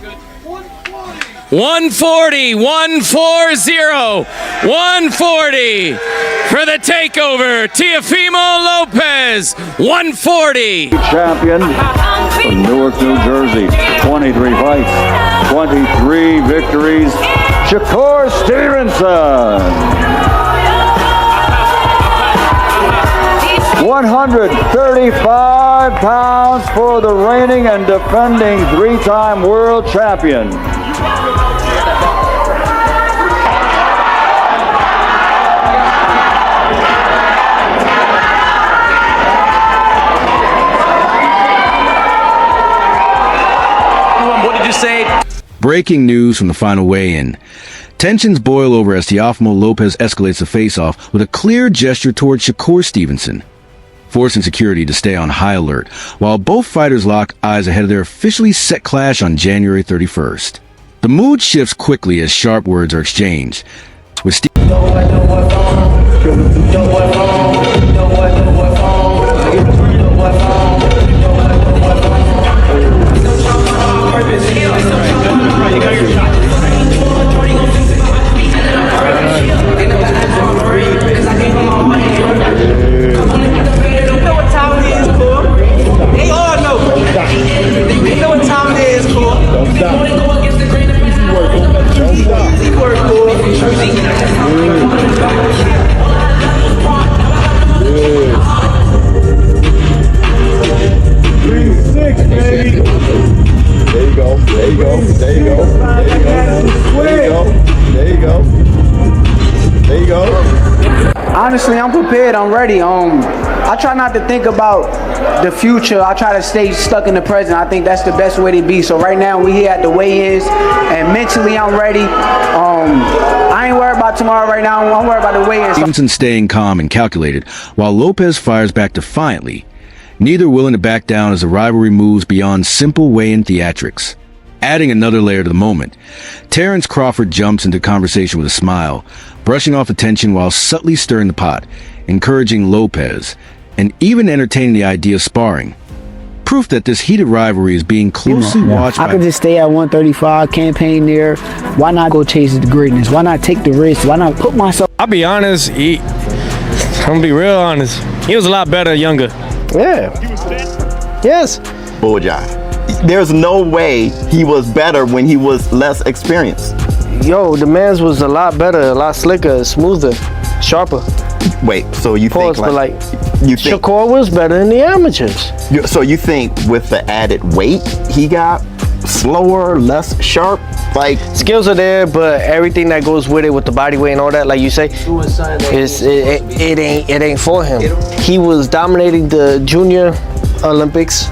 140, 140, 140 for the takeover. Teofimo Lopez, 140. Champion from Newark, New Jersey, 23 fights, 23 victories, Shakur Stevenson. 135 pounds for the reigning and defending three-time world champion. What did you say? Breaking news from the final weigh-in. Tensions boil over as Teofimo Lopez escalates the face-off with a clear gesture toward Shakur Stevenson, forcing security to stay on high alert, while both fighters lock eyes ahead of their officially set clash on January 31st. The mood shifts quickly as sharp words are exchanged, with Honestly, I'm prepared. I'm ready. I try not to think about the future. I try to stay stuck in the present. I think that's the best way to be. So right now, we here at the weigh-ins, and mentally, I'm ready. I ain't worried about tomorrow right now. I'm worried about the weigh-ins. Stevenson staying calm and calculated, while Lopez fires back defiantly, neither willing to back down as the rivalry moves beyond simple weigh-in theatrics. Adding another layer to the moment, Terrence Crawford jumps into conversation with a smile, brushing off the tension while subtly stirring the pot, encouraging Lopez, and even entertaining the idea of sparring. Proof that this heated rivalry is being closely watched. I could just stay at 135, campaign there. Why not go chase the greatness? Why not take the risk? Why not put myself? I'll be honest, I'm gonna be real honest. He was a lot better younger. Yeah. Yes. Bull jive. There's no way he was better when he was less experienced. Yo, the man's was a lot better, a lot slicker, smoother, sharper. Wait, so you think like you think Shakur was better than the amateurs? So you think with the added weight he got slower, less sharp? Like skills are there, but everything that goes with it, with the body weight and all that, like you say, it ain't for him. He was dominating the junior Olympics.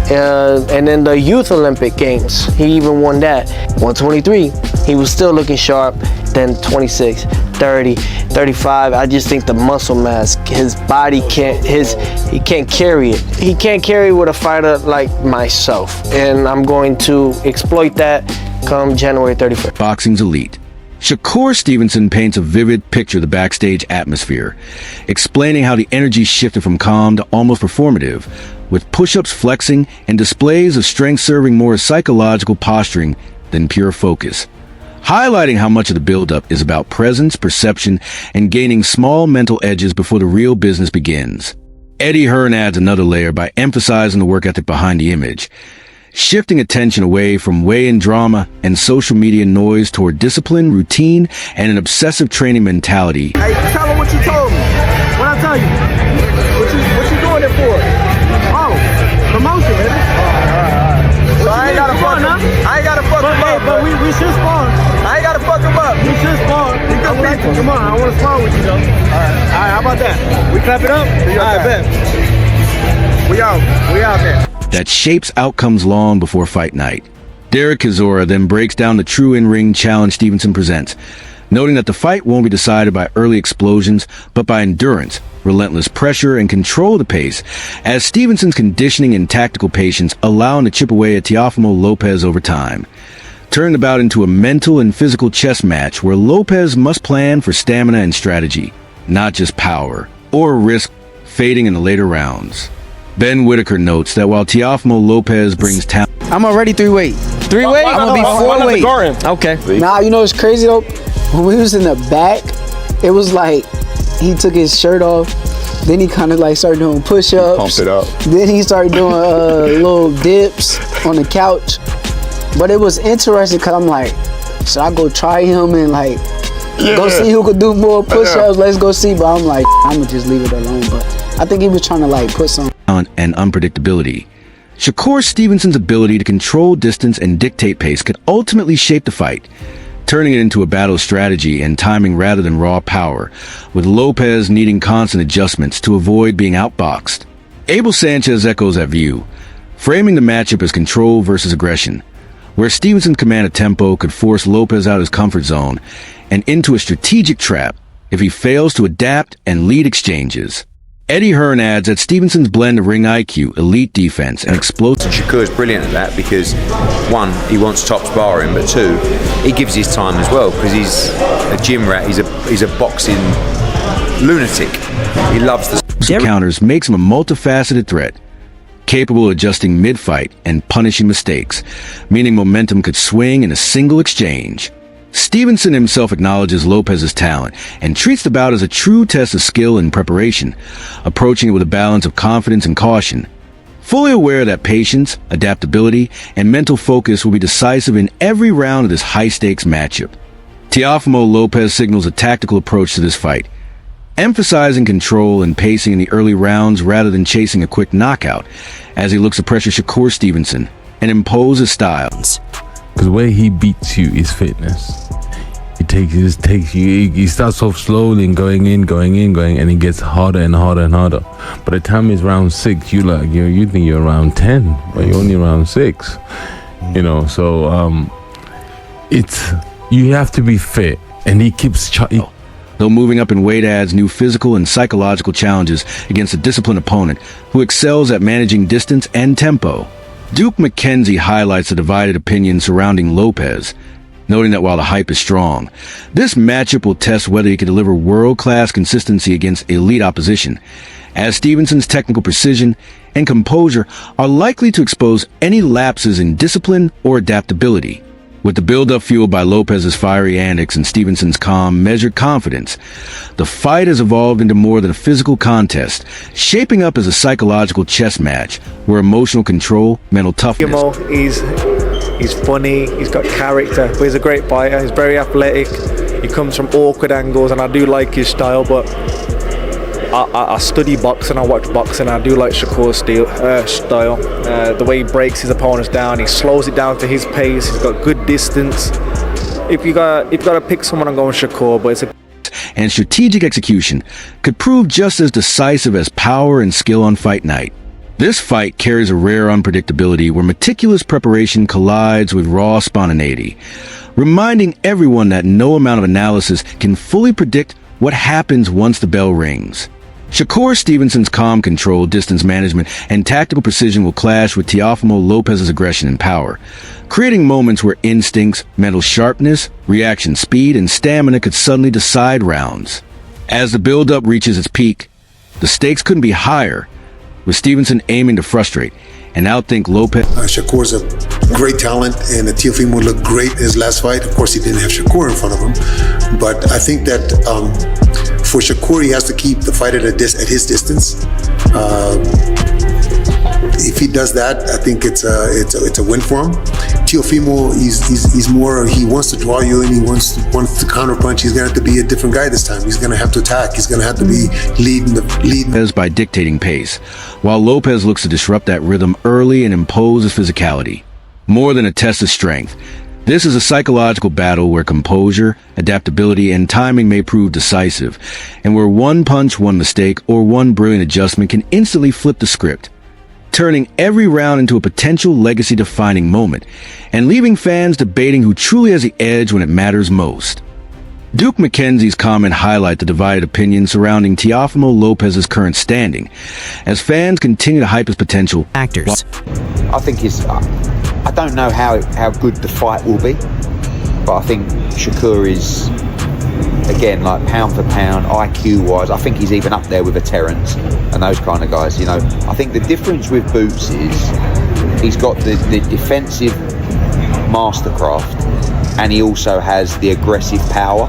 And then the Youth Olympic Games, he even won that. 123, he was still looking sharp. Then 26, 30, 35. I just think the muscle mass, his body he can't carry it. He can't carry with a fighter like myself. And I'm going to exploit that come January 31st. Boxing's elite. Shakur Stevenson paints a vivid picture of the backstage atmosphere, explaining how the energy shifted from calm to almost performative, with push-ups flexing and displays of strength serving more as psychological posturing than pure focus, highlighting how much of the build-up is about presence, perception, and gaining small mental edges before the real business begins. Eddie Hearn adds another layer by emphasizing the work ethic behind the image, shifting attention away from weigh-in drama and social media noise toward discipline, routine, and an obsessive training mentality. Hey, tell them what you told me. What I tell you? What you doing it for? Oh, promotion, baby. All right. So I ain't gotta fuck him. I ain't gotta fuck him up. But we should spawn. I ain't gotta fuck him up. We should spawn. Come on, I wanna spawn with you though. All right, how about that? We clap it up? All right, bet. We out there. That shapes outcomes long before fight night. Derek Chisora then breaks down the true in-ring challenge Stevenson presents, noting that the fight won't be decided by early explosions, but by endurance, relentless pressure, and control of the pace, as Stevenson's conditioning and tactical patience allow him to chip away at Teofimo Lopez over time, turning the bout into a mental and physical chess match where Lopez must plan for stamina and strategy, not just power, or risk fading in the later rounds. Ben Whitaker notes that while Teofimo Lopez brings talent, I'm already 3 weight. Three-way? I'm gonna be four-way. Okay. Nah, you know what's crazy though? When we was in the back, it was like he took his shirt off. Then he kind of like started doing push-ups. Pump it up. Then he started doing little dips on the couch. But it was interesting because I'm like, should I go try him and like go see who could do more push-ups? Let's go see. But I'm like, I'm gonna just leave it alone. But I think he was trying to like put some and unpredictability. Shakur Stevenson's ability to control distance and dictate pace could ultimately shape the fight, turning it into a battle of strategy and timing rather than raw power, with Lopez needing constant adjustments to avoid being outboxed. Abel Sanchez echoes that view, framing the matchup as control versus aggression, where Stevenson's command of tempo could force Lopez out of his comfort zone and into a strategic trap if he fails to adapt and lead exchanges. Eddie Hearn adds that Stevenson's blend of ring IQ, elite defense, and explosive... Shakur's brilliant at that because, one, he wants top sparring, but two, he gives his time as well because he's a gym rat, he's a boxing lunatic. He loves the... counters makes him a multifaceted threat, capable of adjusting mid-fight and punishing mistakes, meaning momentum could swing in a single exchange. Stevenson himself acknowledges Lopez's talent and treats the bout as a true test of skill and preparation, approaching it with a balance of confidence and caution. Fully aware that patience, adaptability, and mental focus will be decisive in every round of this high-stakes matchup. Teofimo Lopez signals a tactical approach to this fight, emphasizing control and pacing in the early rounds rather than chasing a quick knockout, as he looks to pressure Shakur Stevenson and impose his style. Because the way he beats you is fitness. He starts off slowly and going, and he gets harder and harder and harder. By the time it's round 6, you think you're around 10, but you're only around 6. You know, so you have to be fit, and he keeps. Though moving up in weight adds new physical and psychological challenges against a disciplined opponent who excels at managing distance and tempo. Duke McKenzie highlights the divided opinion surrounding Lopez, noting that while the hype is strong, this matchup will test whether he can deliver world-class consistency against elite opposition, as Stevenson's technical precision and composure are likely to expose any lapses in discipline or adaptability. With the build-up fueled by Lopez's fiery antics and Stevenson's calm, measured confidence, the fight has evolved into more than a physical contest, shaping up as a psychological chess match where emotional control, mental toughness... He's funny, he's got character, but he's a great fighter. He's very athletic. He comes from awkward angles, and I do like his style, but I study boxing, I watch boxing, and I do like Shakur's style. The way he breaks his opponents down, he slows it down to his pace, he's got good distance. If you got to pick someone, I'm going Shakur, but it's a... And strategic execution could prove just as decisive as power and skill on fight night. This fight carries a rare unpredictability where meticulous preparation collides with raw spontaneity, reminding everyone that no amount of analysis can fully predict what happens once the bell rings. Shakur Stevenson's calm control, distance management, and tactical precision will clash with Teofimo Lopez's aggression and power, creating moments where instincts, mental sharpness, reaction speed, and stamina could suddenly decide rounds. As the build-up reaches its peak, the stakes couldn't be higher, with Stevenson aiming to frustrate and outthink Lopez. Shakur's a great talent, and Teofimo looked great in his last fight. Of course, he didn't have Shakur in front of him, but I think that for Shakur, he has to keep the fight at his distance. If he does that, I think it's a win for him. Teofimo, he's more, he wants to draw you and he wants to counter punch. He's gonna have to be a different guy this time. He's gonna have to attack. He's gonna have to be leading by dictating pace, while Lopez looks to disrupt that rhythm early and impose his physicality. More than a test of strength, this is a psychological battle where composure, adaptability, and timing may prove decisive, and where one punch, one mistake, or one brilliant adjustment can instantly flip the script, turning every round into a potential legacy-defining moment, and leaving fans debating who truly has the edge when it matters most. Duke McKenzie's comment highlight the divided opinion surrounding Teofimo Lopez's current standing, as fans continue to hype his potential. I think I don't know how good the fight will be, but I think Shakur is, again, like pound for pound, IQ-wise, I think he's even up there with a Terence and those kind of guys. You know, I think the difference with Boots is he's got the defensive mastercraft, and he also has the aggressive power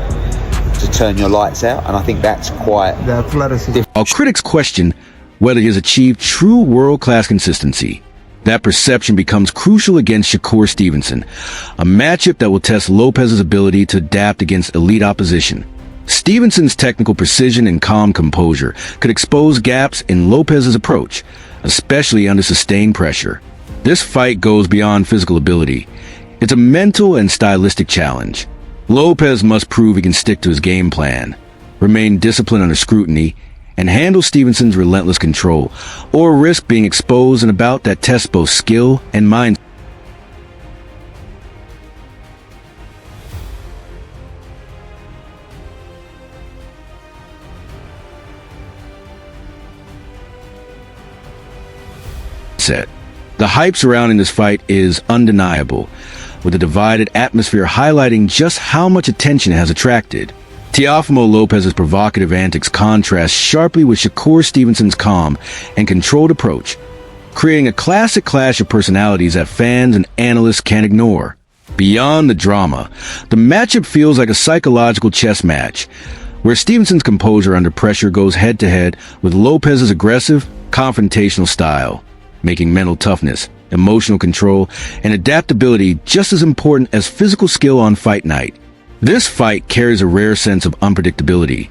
to turn your lights out, and I think that's quite the athleticism. While critics question whether he has achieved true world-class consistency, that perception becomes crucial against Shakur Stevenson, a matchup that will test Lopez's ability to adapt against elite opposition. Stevenson's technical precision and calm composure could expose gaps in Lopez's approach, especially under sustained pressure. This fight goes beyond physical ability. It's a mental and stylistic challenge. Lopez must prove he can stick to his game plan, remain disciplined under scrutiny, and handle Stevenson's relentless control, or risk being exposed in a bout that tests both skill and mind. The hype surrounding this fight is undeniable, with the divided atmosphere highlighting just how much attention it has attracted. Teofimo Lopez's provocative antics contrast sharply with Shakur Stevenson's calm and controlled approach, creating a classic clash of personalities that fans and analysts can't ignore. Beyond the drama, the matchup feels like a psychological chess match, where Stevenson's composure under pressure goes head-to-head with Lopez's aggressive, confrontational style, making mental toughness, emotional control, and adaptability just as important as physical skill on fight night. This fight carries a rare sense of unpredictability,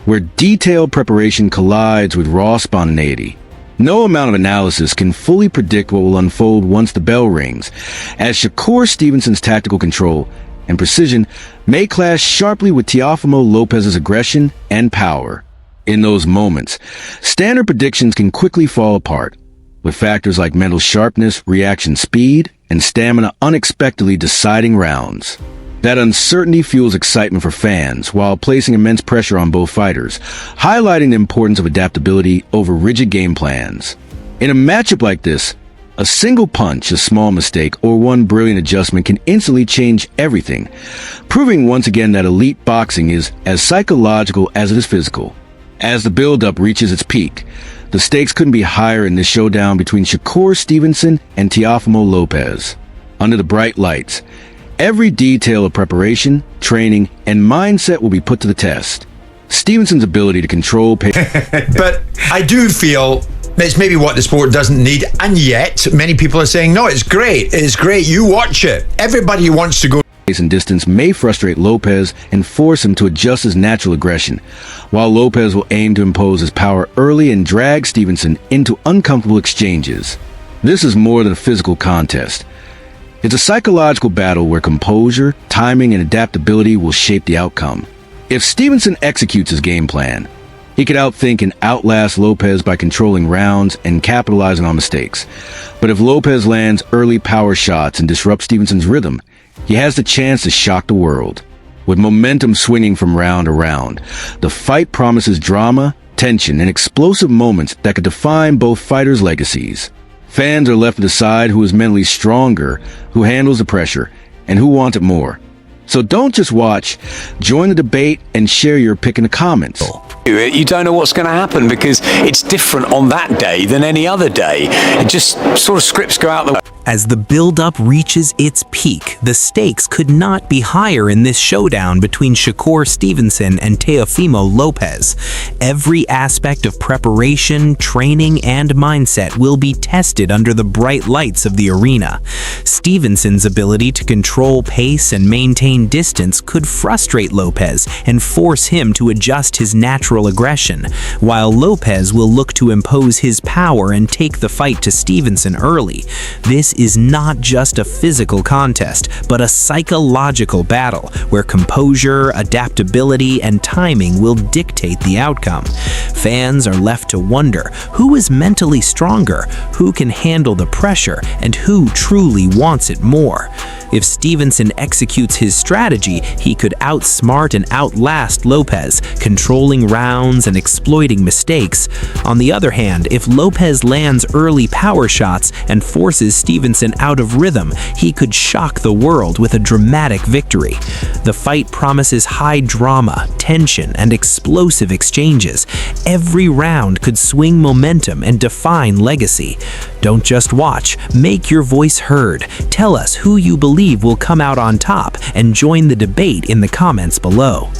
where detailed preparation collides with raw spontaneity. No amount of analysis can fully predict what will unfold once the bell rings, as Shakur Stevenson's tactical control and precision may clash sharply with Teofimo Lopez's aggression and power. In those moments, standard predictions can quickly fall apart, with factors like mental sharpness, reaction speed, and stamina unexpectedly deciding rounds. That uncertainty fuels excitement for fans while placing immense pressure on both fighters, highlighting the importance of adaptability over rigid game plans. In a matchup like this, a single punch, a small mistake, or one brilliant adjustment can instantly change everything, proving once again that elite boxing is as psychological as it is physical. As the build-up reaches its peak, the stakes couldn't be higher in this showdown between Shakur Stevenson and Teofimo Lopez. Under the bright lights, every detail of preparation, training, and mindset will be put to the test. Stevenson's ability to control But I do feel it's maybe what the sport doesn't need, and yet many people are saying, no, it's great, you watch it. Everybody wants to go and distance may frustrate Lopez and force him to adjust his natural aggression, while Lopez will aim to impose his power early and drag Stevenson into uncomfortable exchanges. This is more than a physical contest. It's a psychological battle where composure, timing, and adaptability will shape the outcome. If Stevenson executes his game plan, he could outthink and outlast Lopez by controlling rounds and capitalizing on mistakes. But if Lopez lands early power shots and disrupts Stevenson's rhythm, he has the chance to shock the world. With momentum swinging from round to round, the fight promises drama, tension, and explosive moments that could define both fighters' legacies. Fans are left to decide who is mentally stronger, who handles the pressure, and who wants it more. So don't just watch, join the debate and share your pick in the comments. You don't know what's going to happen because it's different on that day than any other day. It just sort of scripts go out the way. As the build-up reaches its peak, the stakes could not be higher in this showdown between Shakur Stevenson and Teofimo Lopez. Every aspect of preparation, training, and mindset will be tested under the bright lights of the arena. Stevenson's ability to control pace and maintain distance could frustrate Lopez and force him to adjust his natural aggression, while Lopez will look to impose his power and take the fight to Stevenson early. This is not just a physical contest, but a psychological battle where composure, adaptability, and timing will dictate the outcome. Fans are left to wonder who is mentally stronger, who can handle the pressure, and who truly wants it more. If Stevenson executes his strategy, he could outsmart and outlast Lopez, controlling rounds and exploiting mistakes. On the other hand, if Lopez lands early power shots and forces Stevenson out of rhythm, he could shock the world with a dramatic victory. The fight promises high drama, tension and explosive exchanges. Every round could swing momentum and define legacy. Don't just watch, make your voice heard. Tell us who you believe will come out on top and join the debate in the comments below.